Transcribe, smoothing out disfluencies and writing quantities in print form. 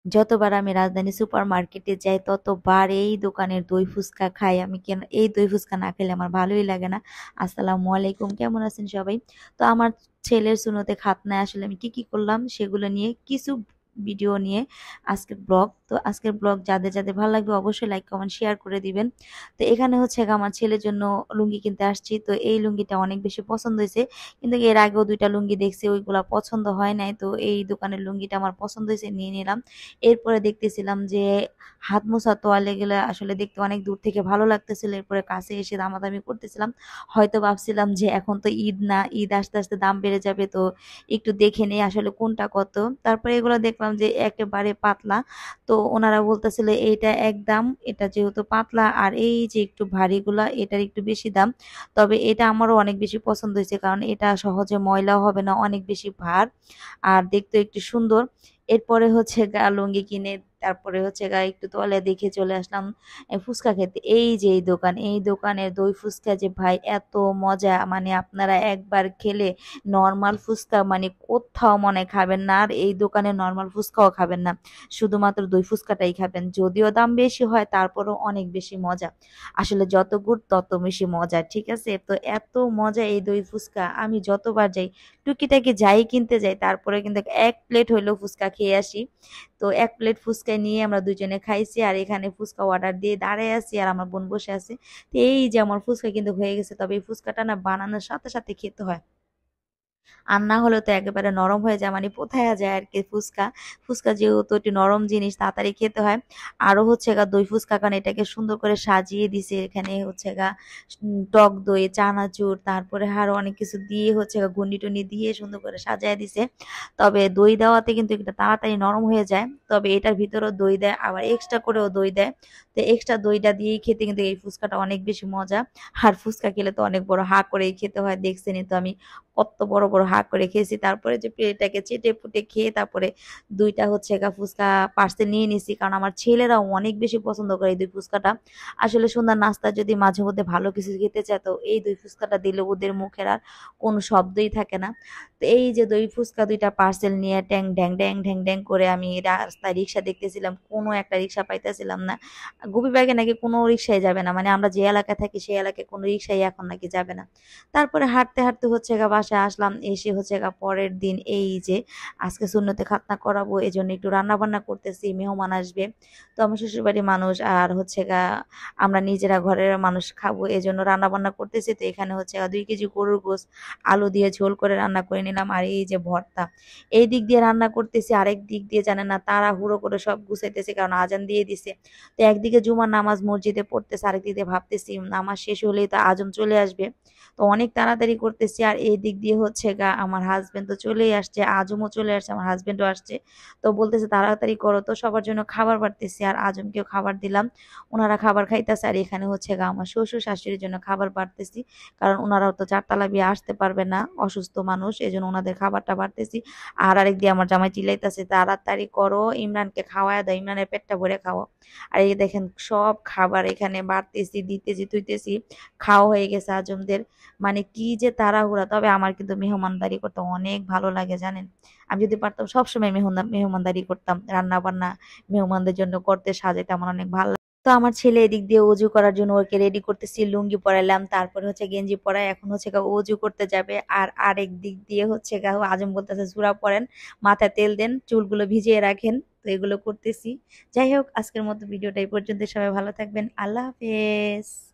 যতবার আমি রাজধানী সুপার মার্কেটে যাই ততবার এই দোকানের দই ফুচকা খাই আমি। কেন এই দই ফুচকা না খেলে আমার ভালোই লাগে না। আসসালামু আলাইকুম, কেমন আছেন সবাই? তো আমার ছেলের সুন্নতে খাতনায় আসলে আমি কি কি করলাম সেগুলো নিয়ে কিছু ভিডিও নিয়ে আজকের ব্লগ। তো আজকের ব্লগ যাদের যাদের ভালো লাগবে অবশ্যই লাইক কমেন্ট শেয়ার করে দিবেন। তো এখানে হচ্ছে আমার ছেলের জন্য লুঙ্গি কিনতে আসছি। তো এই লুঙ্গিটা অনেক বেশি পছন্দ হয়েছে, কিন্তু এর আগেও দুইটা লুঙ্গি দেখছি, ওইগুলা পছন্দ হয় নাই। তো এই দোকানের লুঙ্গিটা আমার পছন্দ হয়েছে, নিয়ে নিলাম। এরপরে দেখতেছিলাম যে হাত মোছা তোয়ালে আসলে দেখতে অনেক দূর থেকে ভালো লাগতেছিল। এরপরে কাছে এসে দামাদামি করতেছিলাম। হয়তো ভাবছিলাম যে এখন তো ঈদ না, ঈদ আসতে আসতে দাম বেড়ে যাবে, তো একটু দেখে নেই আসলে কোনটা কত। তারপরে এগুলো দেখলাম যে একেবারে পাতলা। তো ওনারা বলতেছিল এইটা এক দাম, এটা যেহেতু পাতলা, আর এই যে একটু ভারীগুলা এটার একটু বেশি দাম। তবে এটা আমারও অনেক বেশি পছন্দ হয়েছে, কারণ এটা সহজে ময়লাও হবে না, অনেক বেশি ভার আর দেখতে একটু সুন্দর। এরপরে হচ্ছে গা লুঙ্গি কিনে তারপরে হচ্ছে গা একটু তলে দেখে চলে আসলাম ফুচকা খেতে। এই যে এই দোকান, এই দোকানের দই ফুচকা যে ভাই এত মজা, মানে আপনারা একবার খেলে নর্মাল ফুচকা মানে কোথাও মনে খাবেন না, আর এই দোকানে নর্মাল ফুচকাও খাবেন না, শুধুমাত্র দই ফুচকাটাই খাবেন। যদিও দাম বেশি হয় তারপরও অনেক বেশি মজা। আসলে যত গুড় তত বেশি মজা, ঠিক আছে? তো এত মজা এই দই ফুচকা, আমি যতবার যাই টুকিটাকি যাই কিনতে যাই তারপরে কিন্তু এক প্লেট হইলেও ফুচকা খেয়ে আসি। তো এক প্লেট ফুচকা নিয়ে আমরা দুজনে খাইছি, আর এখানে ফুচকা অর্ডার দিয়ে দাঁড়ায় আছি আর আমার বোন বসে আছে। তো এই যে আমার ফুচকা কিন্তু হয়ে গেছে, তবে এই ফুচকাটা না বানানোর সাথে সাথে খেতে হয়, আর না হলে তো একেবারে নরম হয়ে যায়, মানে পোথায়া যায় আর কি ফুচকা। ফুচকা যেহেতু একটু নরম জিনিস তাড়াতাড়ি খেতে হয়। আরো হচ্ছে গা দই ফুচকা, কারণ এটাকে সুন্দর করে সাজিয়ে দিছে, এখানে হচ্ছে গা টক দই, চানাচুর, তারপরে আরো অনেক কিছু দিয়ে হচ্ছে গা গুন্ডি টুন্ডি দিয়ে সুন্দর করে সাজায় দিছে। তবে দই দেওয়াতে কিন্তু এটা তাড়াতাড়ি নরম হয়ে যায়, তবে এটার ভিতরেও দই দেয়, আবার এক্সট্রা করেও দই দেয়। তো এক্সট্রা দইটা দিয়েই খেতে কিন্তু এই ফুচকাটা অনেক বেশি মজা। আর ফুচকা খেলে তো অনেক বড় হা করেই খেতে হয়, দেখছেনই তো আমি কত বড় বড় হা করে খেয়েছি। তারপরে যে প্লেটটাকে চেটে পুটে খেয়ে তারপরে দুইটা হচ্ছে গা ফুচকা পার্সেল নিয়ে নিছি, কারণ আমার ছেলেরাও অনেক বেশি পছন্দ করে এই দই ফুচকাটা। আসলে সন্ধ্যার নাস্তা যদি মাঝে মধ্যে ভালো কিছু খেতে চায় তো এই দই ফুচকাটা দিলে ওদের মুখের আর কোনো শব্দই থাকে না। তো এই যে দই ফুচকা দুইটা পার্সেল নিয়ে ট্যাং ড্যাং ড্যাং ঢ্যাং ড্যাং করে আমি রাস্তায় রিক্সা দেখতেছিলাম, কোনো একটা রিক্সা পাইতেছিলাম না। গুপিবাগে নাকি কোনো রিক্সায় যাবে না, মানে আমরা যে এলাকায় থাকি সেই এলাকায় কোনো রিক্সাই এখন নাকি যাবে না। তারপরে হাঁটতে হাঁটতে হচ্ছে গা বাসায় আসলাম, এসে হচ্ছে গা পরের দিন এই যে আজকে সুন্নতে খাতনা করাবো, এই জন্য একটু রান্না বান্না করতেছি, মেহমান আসবে। তো আমার শ্বশুরবাড়ির মানুষ আর হচ্ছে গা আমরা নিজেরা ঘরের মানুষ খাবো, এই জন্য রান্না বান্না করতেছি। তো এখানে হচ্ছে 2 কেজি গরুর গোশত আলু দিয়ে ঝোল করে রান্না করে নিলাম, আর এই যে ভর্তা। এই দিক দিয়ে রান্না করতেছি, আরেক দিক দিয়ে জানেন না তাড়াহুড়ো করে সব গুছাইতেছি, কারণ আজান দিয়ে দিছে। তো একদিকে জুমার নামাজ মসজিদে পড়তেছে, আরেক দিকে ভাবতেছি নামাজ শেষ হলেই তো আজম চলে আসবে। তো অনেক তাড়াতাড়ি করতেছি, আর এই দিক দিয়ে হচ্ছে গা আমার হাজবেন্ড তো চলেই আসছে, আজমও চলে আসছে, আমার হাজবেন্ডও আসছে। তো বলতেছে তাড়াতাড়ি করো, তো সবার জন্য খাবার বাড়তেছি, আর আজমকেও খাবার দিলাম। ওনারা খাবার খাইতেছে, আর এখানে হচ্ছে গা আমার শ্বশুর শাশুড়ির জন্য খাবার বাড়তেছি, কারণ ওনারাও তো 4 তলা বিয়ে আসতে পারবে না, অসুস্থ মানুষ, এই জন্য ওনাদের খাবারটা বাড়তেছি। আর আরেক দিয়ে আমার জামাই চিল্লাইতেছে তাড়াতাড়ি করো, ইমরানকে খাওয়ায় দাও, ইমরানের পেটটা ভরে খাওয়া। আর এই দেখেন সব খাবার এখানে বাড়তেছি, দিতেছি, তুইতেছি। খাওয়া হয়ে গেছে আজমদের, মানে কি যে তাড়াহুড়া। তবে আমার কিন্তু মেহমানদারি করতে অনেক ভালো লাগে জানেন। আমি যদি পারতাম সবসময় মেহমানদারি করতাম, রান্না বান্না মেহমানদের জন্য করতে, সাজাইতে আমার অনেক ভালো লাগে। তো আমার ছেলে এদিক দিয়ে অজু করার জন্য ওকে রেডি করতেছি, লুঙ্গি পরাইলাম, তারপরে হচ্ছে গেঞ্জি পরাই, এখন হচ্ছে গা অজু করতে যাবে। আর আরেক দিক দিয়ে হচ্ছে গা আজম বলতেছে সূরা পড়েন, মাথায় তেল দেন, চুলগুলো ভিজিয়ে রাখেন। তো এগুলো করতেছি। যাই হোক, আজকের মতো ভিডিওটা এই পর্যন্ত, সবাই ভালো থাকবেন, আল্লাহ হাফেজ।